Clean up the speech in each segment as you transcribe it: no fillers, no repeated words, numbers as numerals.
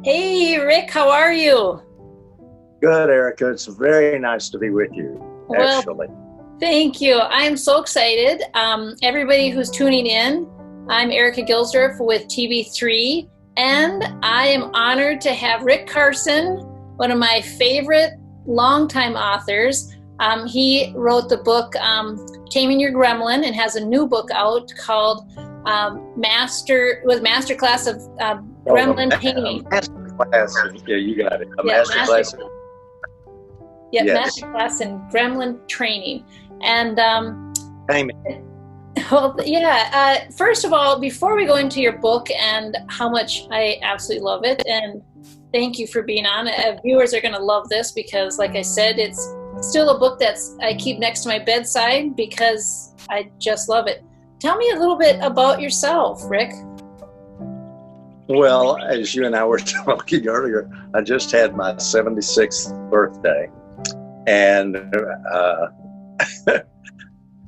Hey, Rick, how are you? Good, Erica. It's very nice to be with you, Well, actually. thank you. I am so excited. Everybody who's tuning in, I'm Erica Gilsdorf with TV3, and I am honored to have Rick Carson, one of my favorite longtime authors. He wrote the book Taming Your Gremlin and has a new book out called Masterclass of Oh, Gremlin Taming. master class. Yeah, you got it. A Yeah, master class. Yeah, Yes. masterclass in Gremlin training. And Taming. well, yeah. First of all, before we go into your book and how much I absolutely love it, and thank you for being on. Viewers are going to love this because, like I said, it's still a book I keep next to my bedside because I just love it. Tell me a little bit about yourself, Rick. Well, as you and I were talking earlier, I just had my 76th birthday. And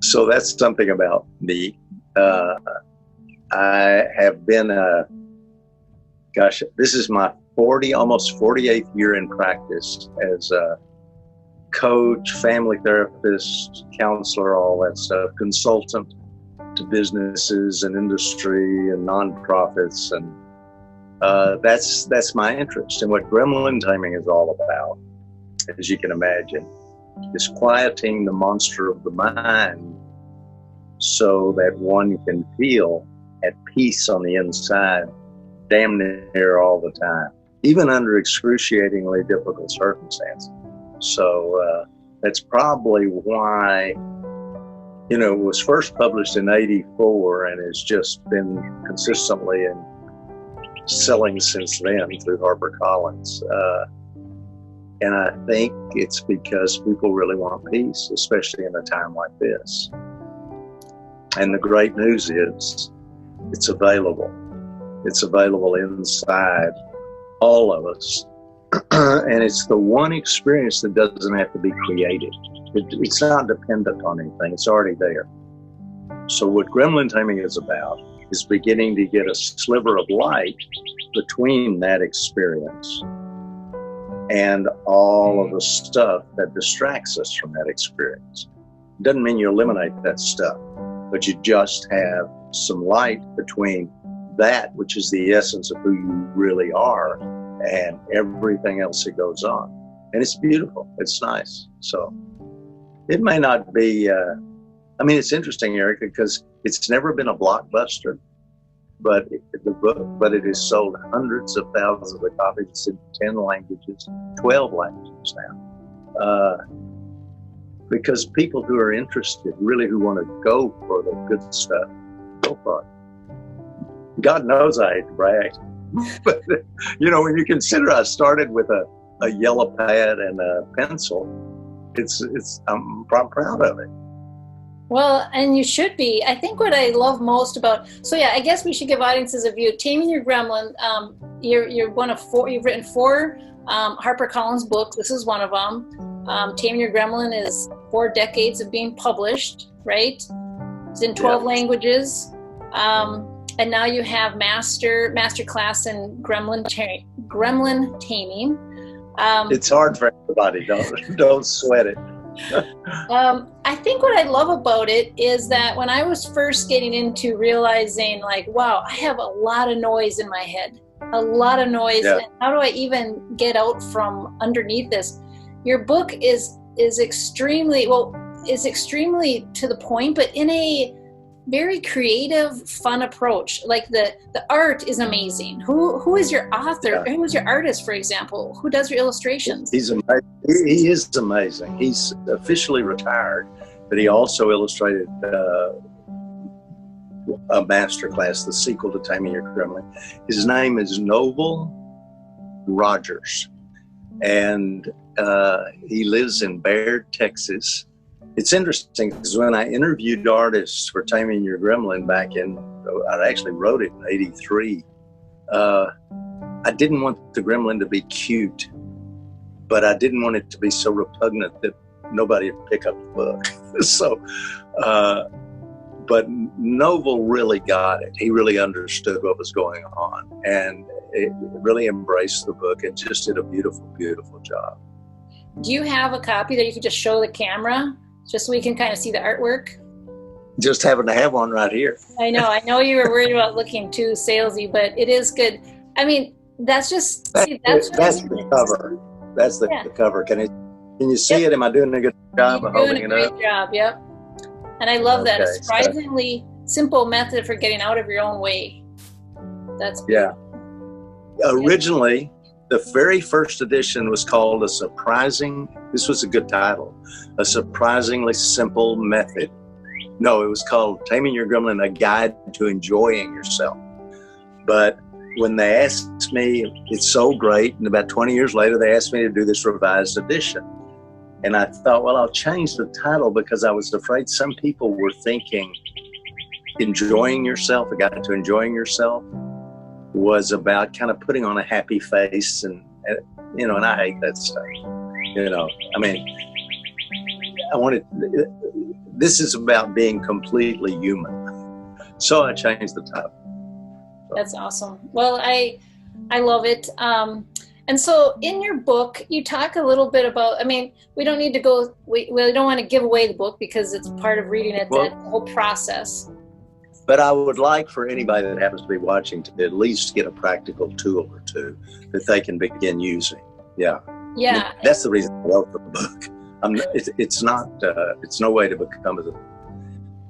so that's something about me. I have been this is my almost 48th year in practice as a coach, family therapist, counselor, all that stuff, consultant to businesses and industry and nonprofits. And that's my interest. And what gremlin taming is all about, as you can imagine, is quieting the monster of the mind so that one can feel at peace on the inside, damn near all the time, even under excruciatingly difficult circumstances. So that's probably why, it was first published in '84 and has just been consistently and selling since then through HarperCollins. And I think it's because people really want peace, especially in a time like this. And the great news is it's available. It's available inside all of us. And it's the one experience that doesn't have to be created. It's not dependent on anything. It's already there. So what gremlin taming is about is beginning to get a sliver of light between that experience and all of the stuff that distracts us from that experience. It doesn't mean you eliminate that stuff, but you just have some light between that, which is the essence of who you really are, and everything else that goes on. And it's beautiful. It's nice. So it may not be, it's interesting, Erica, because it's never been a blockbuster. But it has sold hundreds of thousands of copies in 10 languages, 12 languages now. Because people who are interested, really who want to go for the good stuff, go for it. God knows I hate to brag. But, when you consider I started with a yellow pad and a pencil, I'm proud of it. Well, and you should be. I think what I love most about, I guess we should give audiences a view. Taming Your Gremlin, you're one of four, you've written four HarperCollins books. This is one of them. Taming Your Gremlin is 4 decades of being published, right? It's in 12 languages. And now you have Masterclass in Gremlin Taming. It's hard for everybody. Don't sweat it. I think what I love about it is that when I was first getting into realizing, like, wow, I have a lot of noise in my head, a lot of noise. Yeah. And how do I even get out from underneath this? Your book is extremely to the point, but in a very creative, fun approach. Like the art is amazing. Who is your author? Yeah. Who is your artist, for example? Who does your illustrations? He's amazing. He is amazing. He's officially retired, but he also illustrated a masterclass, the sequel to Taming Your Gremlin. His name is Noble Rogers, and he lives in Baird, Texas. It's interesting because when I interviewed artists for Taming Your Gremlin I actually wrote it in '83. I didn't want the gremlin to be cute, but I didn't want it to be so repugnant that nobody would pick up the book. But Noble really got it. He really understood what was going on. And it really embraced the book and just did a beautiful, beautiful job. Do you have a copy that you could just show the camera just so we can kind of see the artwork? Just happen to have one right here. I know you were worried about looking too salesy, but it is good. I mean, that's just, that's the cover. That's the cover. Can you see it? Am I doing a good job of holding it up? You're doing a great job, yep. And I love that. A surprisingly simple method for getting out of your own way. That's beautiful. Originally, the very first edition was called this was a good title, A Surprisingly Simple Method. No, it was called Taming Your Gremlin, A Guide to Enjoying Yourself. But when they asked me, it's so great, and about 20 years later, they asked me to do this revised edition. And I thought, well, I'll change the title because I was afraid some people were thinking enjoying yourself, A Guide to Enjoying Yourself, was about kind of putting on a happy face and I hate that stuff. I mean, this is about being completely human. So I changed the title. That's awesome. Well, I love it. And so in your book, you talk a little bit about, I mean, we don't need to go, we don't want to give away the book because it's part of reading it, that whole process. But I would like for anybody that happens to be watching to at least get a practical tool or two that they can begin using. Yeah. Yeah. I mean, that's the reason I wrote the book. It's no way to become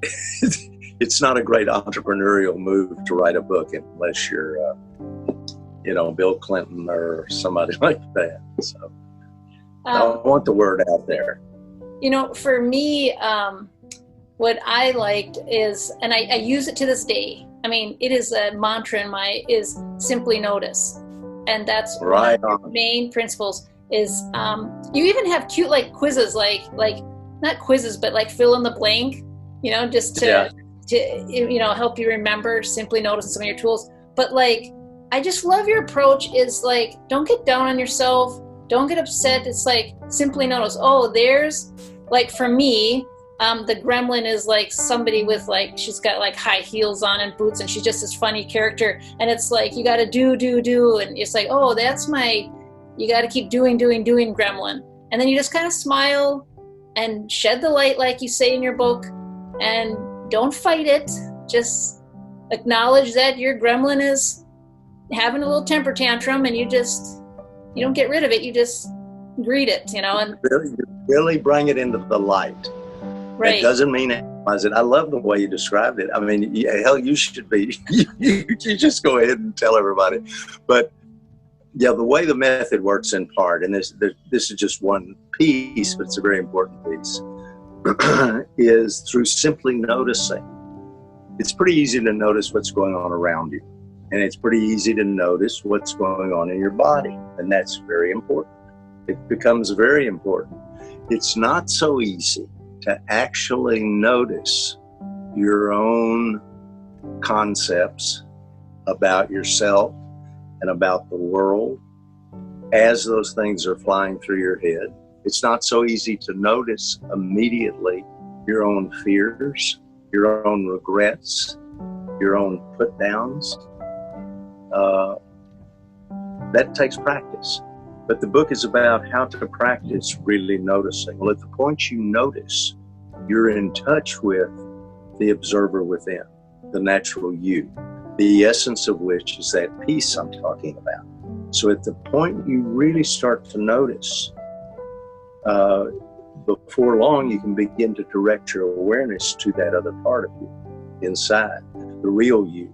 it's not a great entrepreneurial move to write a book unless you're, Bill Clinton or somebody like that. So I want the word out there. For me, what I liked is, and I use it to this day. I mean, it is a mantra is simply notice. And that's right. One of the main principles is, you even have cute quizzes, like not quizzes, but fill in the blank, just to help you remember, simply notice some of your tools. But I just love your approach is don't get down on yourself. Don't get upset. It's simply notice, there's for me, the gremlin is somebody with she's got high heels on and boots, and she's just this funny character, and it's you got to do, and it's that's you got to keep doing gremlin, and then you just kind of smile and shed the light like you say in your book, and don't fight it. Just acknowledge that your gremlin is having a little temper tantrum, and you don't get rid of it, you just greet it, and really bring it into the light. Right. It doesn't mean analyze it. I love the way you described it. I mean, hell, you should be. you just go ahead and tell everybody. But yeah, the way the method works in part, and this is just one piece, but it's a very important piece, is through simply noticing. It's pretty easy to notice what's going on around you, and it's pretty easy to notice what's going on in your body, and that's very important. It becomes very important. It's not so easy to actually notice your own concepts about yourself and about the world as those things are flying through your head. It's not so easy to notice immediately your own fears, your own regrets, your own put downs. That takes practice. But the book is about how to practice really noticing. Well, at the point you notice, you're in touch with the observer within, the natural you, the essence of which is that peace I'm talking about. So at the point you really start to notice, before long, you can begin to direct your awareness to that other part of you inside, the real you,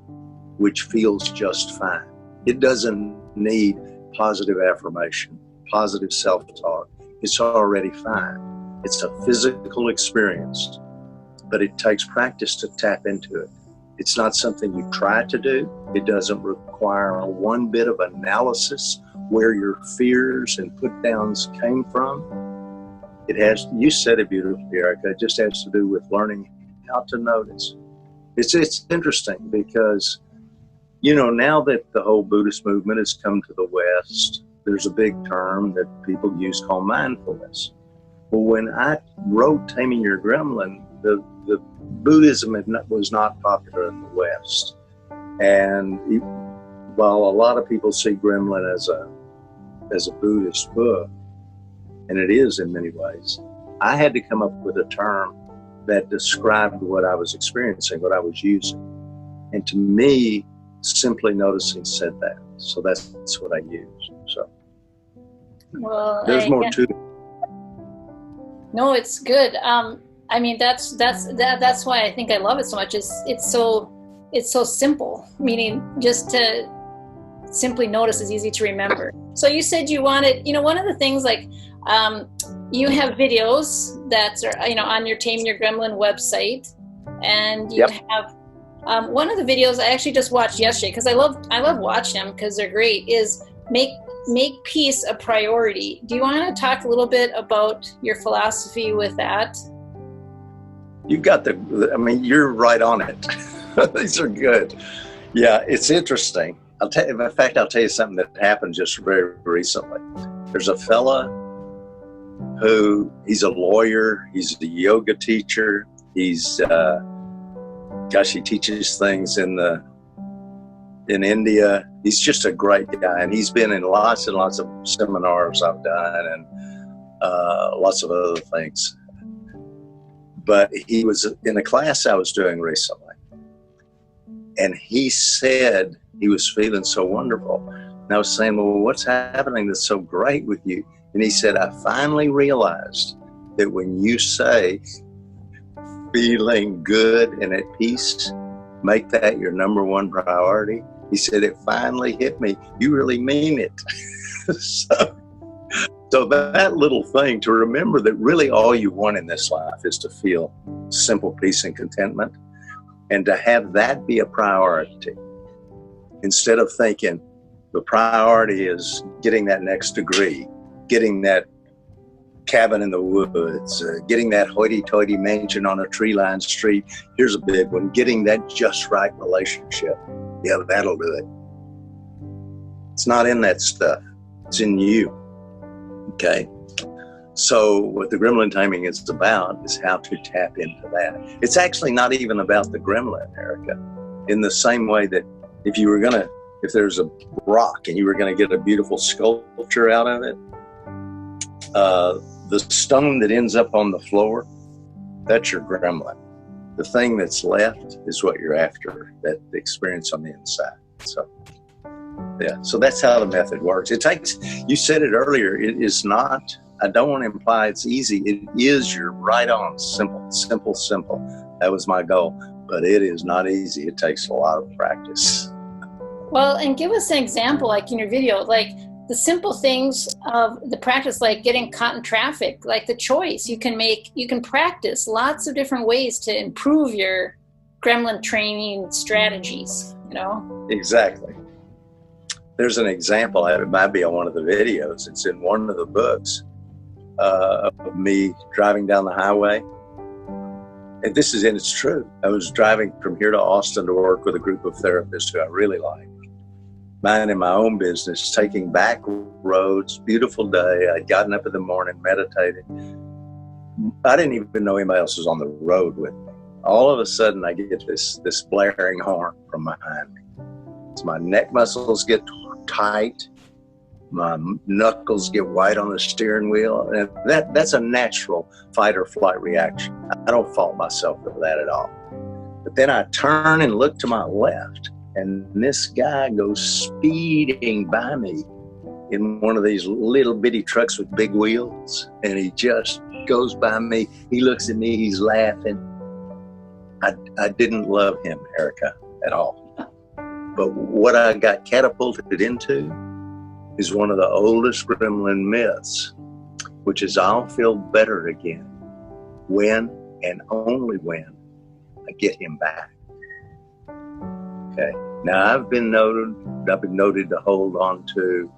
which feels just fine. It doesn't need positive affirmation, positive self-talk. It's already fine. It's a physical experience, but it takes practice to tap into it. It's not something you try to do. It doesn't require one bit of analysis where your fears and put downs came from. It has, you said it beautifully, Erica, it just has to do with learning how to notice. It's interesting because, now that the whole Buddhist movement has come to the West, there's a big term that people use called mindfulness. Well, when I wrote Taming Your Gremlin, the Buddhism was not popular in the West. And while a lot of people see Gremlin as a Buddhist book, and it is in many ways, I had to come up with a term that described what I was experiencing, what I was using. And to me, simply noticing said that. So that's what I used. So well, there's more to it. No, it's good. I mean, that's why I think I love it so much. It's so simple, meaning just to simply notice is easy to remember. So you said you wanted, one of the things like, you have videos that are, on your Taming Your Gremlin website, and you have one of the videos I actually just watched yesterday because I love watching them because they're great. Is make peace a priority. Do you want to talk a little bit about your philosophy with that? You've got you're right on it. These are good. Yeah, it's interesting. I'll tell you something that happened just very recently. There's a fella who, he's a lawyer, he's a yoga teacher, he's he teaches things in India. He's just a great guy, and he's been in lots and lots of seminars I've done, and lots of other things. But he was in a class I was doing recently, and he said he was feeling so wonderful. And I was saying, well, what's happening that's so great with you? And he said, I finally realized that when you say feeling good and at peace, make that your number one priority. He said, it finally hit me. You really mean it. So that little thing, to remember that really all you want in this life is to feel simple peace and contentment, and to have that be a priority. Instead of thinking the priority is getting that next degree, getting that cabin in the woods, getting that hoity-toity mansion on a tree-lined street. Here's a big one, getting that just right relationship. Yeah, that'll do it. It's not in that stuff. It's in you. Okay? So what the Gremlin Taming is about is how to tap into that. It's actually not even about the gremlin, Erica. In the same way that if there's a rock and you were going to get a beautiful sculpture out of it, the stone that ends up on the floor, that's your gremlin. The thing that's left is what you're after, that experience on the inside. So, yeah, so that's how the method works. It takes, you said it earlier, it is not, I don't want to imply it's easy. It is, you're right on, simple, simple, simple. That was my goal, but it is not easy. It takes a lot of practice. Well, and give us an example, like in your video, like the simple things of the practice, like getting caught in traffic, like the choice you can practice lots of different ways to improve your gremlin training strategies, Exactly. There's an example, it might be on one of the videos. It's in one of the books of me driving down the highway. And it's true. I was driving from here to Austin to work with a group of therapists who I really like. Minding my own business, taking back roads, beautiful day. I'd gotten up in the morning, meditating. I didn't even know anybody else was on the road with me. All of a sudden, I get this blaring horn from behind me. So my neck muscles get tight, my knuckles get white on the steering wheel, and that's a natural fight or flight reaction. I don't fault myself for that at all. But then I turn and look to my left, and this guy goes speeding by me in one of these little bitty trucks with big wheels, and he just goes by me. He looks at me, he's laughing. I didn't love him, Erica, at all. But what I got catapulted into is one of the oldest gremlin myths, which is I'll feel better again when and only when I get him back. Okay. Now I've been noted to hold on to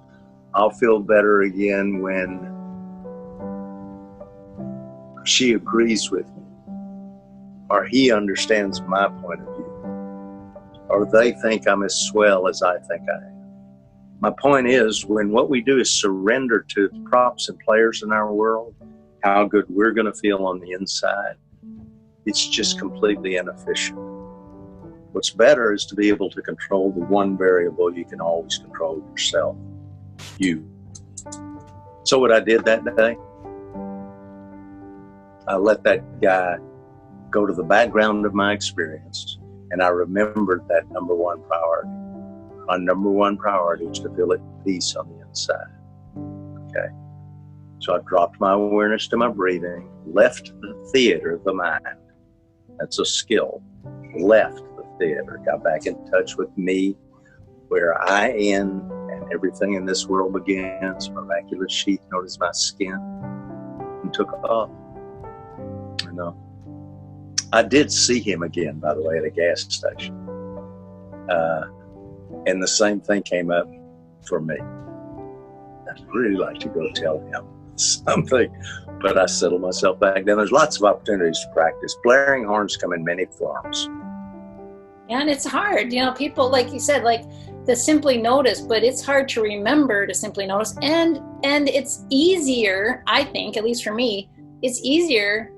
I'll feel better again when she agrees with me, or he understands my point of view, or they think I'm as swell as I think I am. My point is, when what we do is surrender to the props and players in our world, how good we're going to feel on the inside, it's just completely inefficient. What's better is to be able to control the one variable you can always control yourself, you. So what I did that day, I let that guy go to the background of my experience, and I remembered that number one priority. My number one priority was to feel at peace on the inside. Okay. So I dropped my awareness to my breathing, left the theater of the mind. That's a skill. Left the theater, got back in touch with me, where I am, and everything in this world begins, miraculous sheath known as my skin, and took off. You know, I did see him again, by the way, at a gas station. And the same thing came up for me. I'd really like to go tell him something, but I settled myself back down. There's lots of opportunities to practice. Blaring horns come in many forms. And it's hard, you know, people, like you said, like to simply notice, but it's hard to remember to simply notice. And it's easier, I think, at least for me, it's easier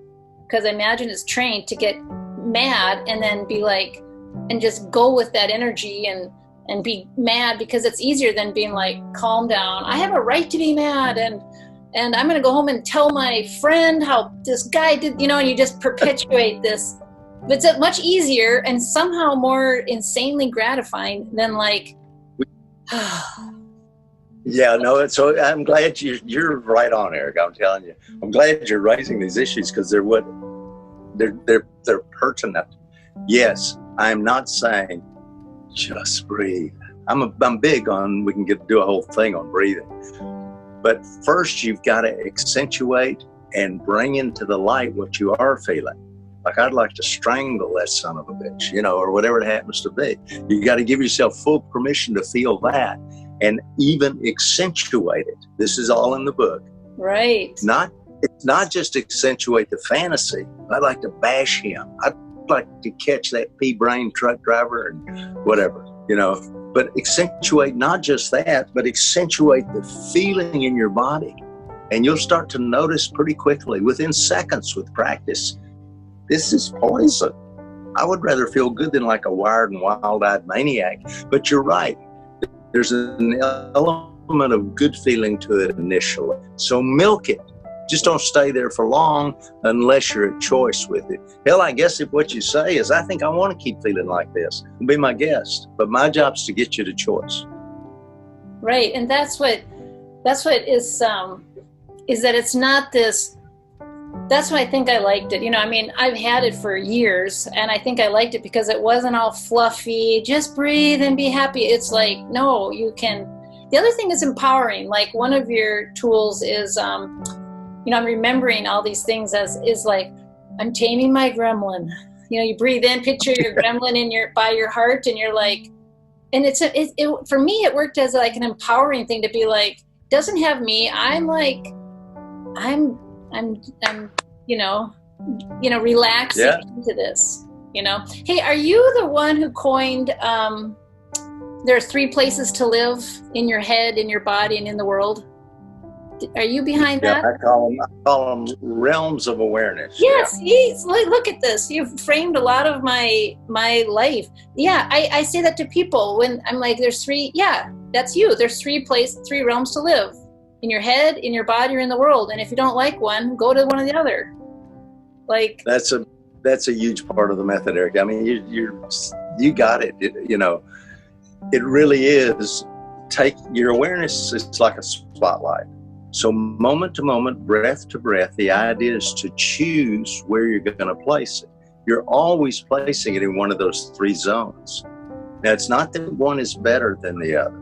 because I imagine it's trained to get mad and then be like, and just go with that energy and be mad, because it's easier than being like, calm down. I have a right to be mad. And I'm going to go home and tell my friend how this guy did, you know, and you just perpetuate this. But it's much easier and somehow more insanely gratifying than like, yeah, no. So I'm glad you're right on, Eric. I'm telling you, I'm glad you're raising these issues because they're pertinent. Yes, I'm not saying just breathe. I'm big on, we can do a whole thing on breathing. But first you've got to accentuate and bring into the light what you are feeling. Like, I'd like to strangle that son of a bitch, you know, or whatever it happens to be. You got to give yourself full permission to feel that and even accentuate it. This is all in the book. Right. It's not just accentuate the fantasy. I'd like to bash him. I'd like to catch that pea-brain truck driver and whatever, you know. But accentuate not just that, but accentuate the feeling in your body. And you'll start to notice pretty quickly, within seconds with practice, this is poison. I would rather feel good than like a wired and wild-eyed maniac. But you're right. There's an element of good feeling to it initially. So milk it. Just don't stay there for long unless you're at choice with it. Hell, I guess if what you say is, I think I want to keep feeling like this, be my guest. But my job's to get you to choice. Right. And that's what is that it's not this. That's why I think I liked it. You know, I mean, I've had it for years, and I think I liked it because it wasn't all fluffy, just breathe and be happy. It's like, no, you can. The other thing is empowering. Like, one of your tools is, you know, I'm remembering all these things is like, I'm taming my gremlin. You know, you breathe in, picture your gremlin by your heart, and you're like, and for me, it worked as like an empowering thing to be like, doesn't have me. I'm like, I'm you know, relaxing into this, you know. Hey, are you the one who coined, there's 3 places to live in your head, in your body, and in the world? Are you behind that? I call them realms of awareness. Yes, look at this. You've framed a lot of my life. Yeah, I say that to people when I'm like, there's 3, yeah, that's you. There's 3 realms to live. In your head, in your body, or in the world. And if you don't like one, go to one or the other. Like, that's a huge part of the method, Eric. I mean, you got it. You know, it really is. Take your awareness. It's like a spotlight. So moment to moment, breath to breath, the idea is to choose where you're going to place it. You're always placing it in one of those 3 zones. Now, it's not that one is better than the other,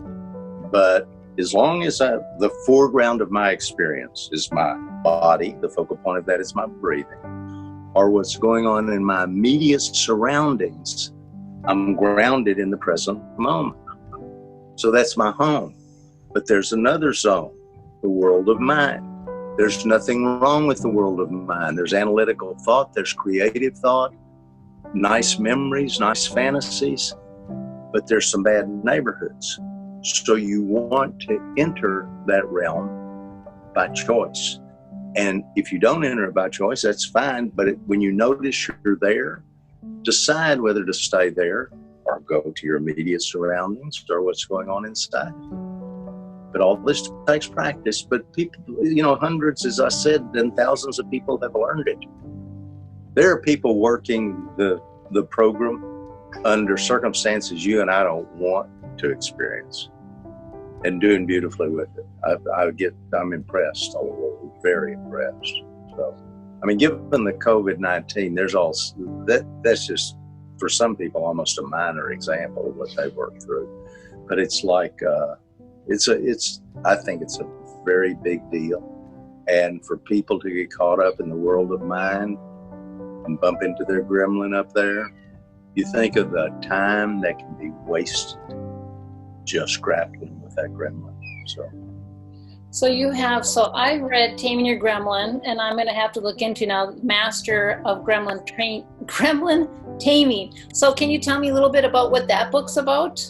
but as long as the foreground of my experience is my body, the focal point of that is my breathing, or what's going on in my immediate surroundings, I'm grounded in the present moment. So that's my home. But there's another zone, the world of mind. There's nothing wrong with the world of mind. There's analytical thought, there's creative thought, nice memories, nice fantasies, but there's some bad neighborhoods. So you want to enter that realm by choice. And if you don't enter it by choice, that's fine. But when you notice you're there, decide whether to stay there or go to your immediate surroundings or what's going on inside. But all this takes practice. But people, hundreds, as I said, and thousands of people have learned it. There are people working the program under circumstances you and I don't want to experience, and doing beautifully with it. I'm impressed, very impressed. So, I mean, given the COVID-19, that's just, for some people, almost a minor example of what they've worked through. But it's like, I think it's a very big deal. And for people to get caught up in the world of mind and bump into their gremlin up there, you think of the time that can be wasted just grappling with that gremlin. So I read Taming Your Gremlin, and I'm going to have to look into now Master of Gremlin Taming. So can you tell me a little bit about what that book's about?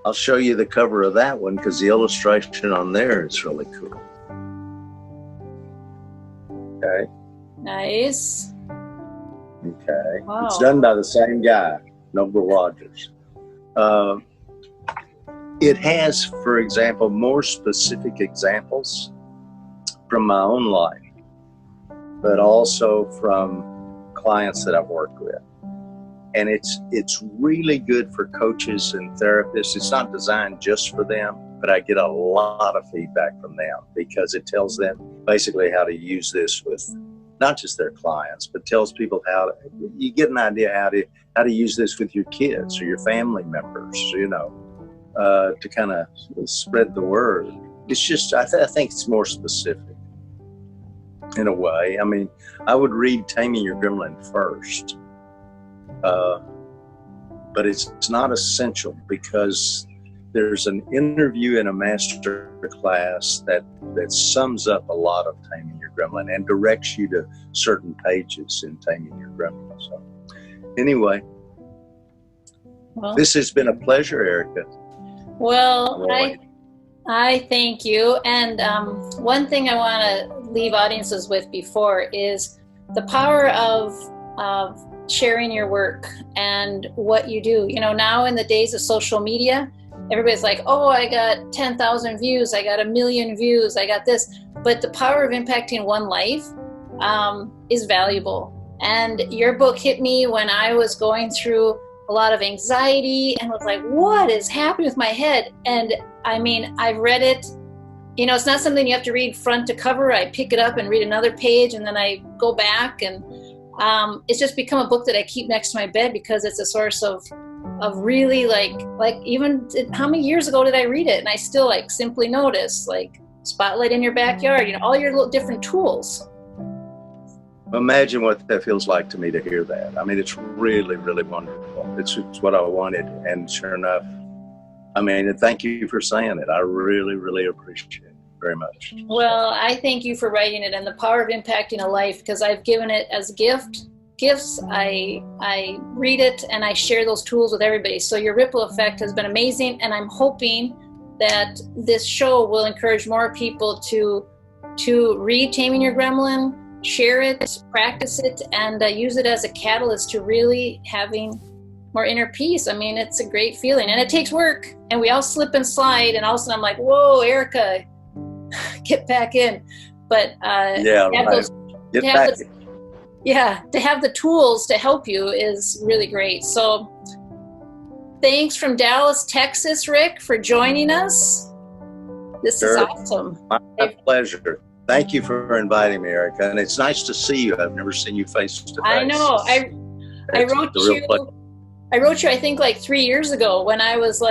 I'll show you the cover of that one because the illustration on there is really cool. Okay. Nice. Okay. Wow. It's done by the same guy, Noble Rogers. It has, for example, more specific examples from my own life, but also from clients that I've worked with. And it's really good for coaches and therapists. It's not designed just for them, but I get a lot of feedback from them because it tells them basically how to use this with not just their clients, but tells people you get an idea how to use this with your kids or your family members, to kind of spread the word. It's just, I think it's more specific in a way. I mean, I would read Taming Your Gremlin first, but it's not essential because there's an interview in a master class that sums up a lot of Taming Your Gremlin and directs you to certain pages in Taming Your Gremlin. So anyway, this has been a pleasure, Erica. Well, I thank you. And one thing I want to leave audiences with before is the power of sharing your work and what you do. Now in the days of social media, everybody's like, oh, I got 10,000 views, I got 1 million views, I got this. But the power of impacting one life is valuable. And your book hit me when I was going through a lot of anxiety and was like, what is happening with my head? And I mean, I've read it. It's not something you have to read front to cover. I pick it up and read another page, and then I go back, and it's just become a book that I keep next to my bed because it's a source of really like even how many years ago did I read it? And I still simply notice spotlight in your backyard, all your little different tools. Imagine what that feels like to me to hear that. I mean, it's really, really wonderful. It's what I wanted, and sure enough, I mean, thank you for saying it. I really, really appreciate it very much. Well, I thank you for writing it and the power of impacting a life, because I've given it as gifts. I read it and I share those tools with everybody. So your ripple effect has been amazing, and I'm hoping that this show will encourage more people to read Taming Your Gremlin, share it, practice it, and use it as a catalyst to really having more inner peace. I mean, it's a great feeling, and it takes work, and we all slip and slide, and all of a sudden I'm like, whoa, Erica, get back in. But to have the tools to help you is really great. So thanks from Dallas, Texas, Rick, for joining us. This is awesome. My pleasure. Thank you for inviting me, Erica. And it's nice to see you. I've never seen you face to face. I know. I wrote you, I think 3 years ago when I was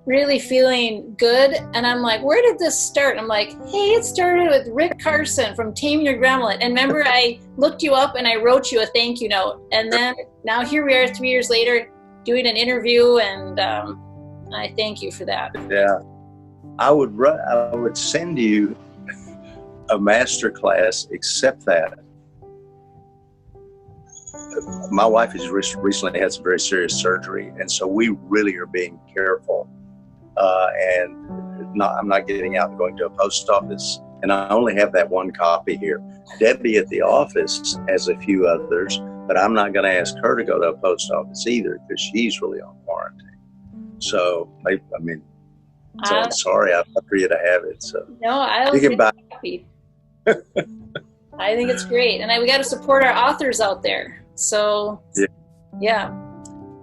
really feeling good. And I'm like, where did this start? I'm like, hey, it started with Rick Carson from Taming Your Gremlin. And remember, I looked you up and I wrote you a thank you note. And then now here we are 3 years later doing an interview, and I thank you for that. Yeah. I would send you a master class, except that my wife has recently had some very serious surgery, and so we really are being careful. I'm not getting out and going to a post office, and I only have that one copy here. Debbie at the office has a few others, But I'm not going to ask her to go to a post office either because she's really on quarantine. So, I mean, so I'm sorry, I'd love for you to have it. So no, I'll you can buy. Happy. I think it's great, and we got to support our authors out there. So, yeah.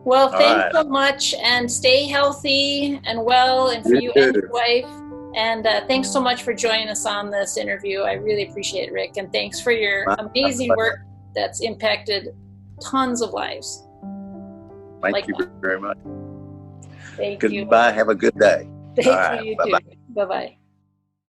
Well, thanks so much, and stay healthy and well, and for you and your wife. And thanks so much for joining us on this interview. I really appreciate it, Rick, and thanks for your amazing work that's impacted tons of lives. Thank you very much. Thank you. Goodbye. Have a good day. Thank you. You too. Bye-bye.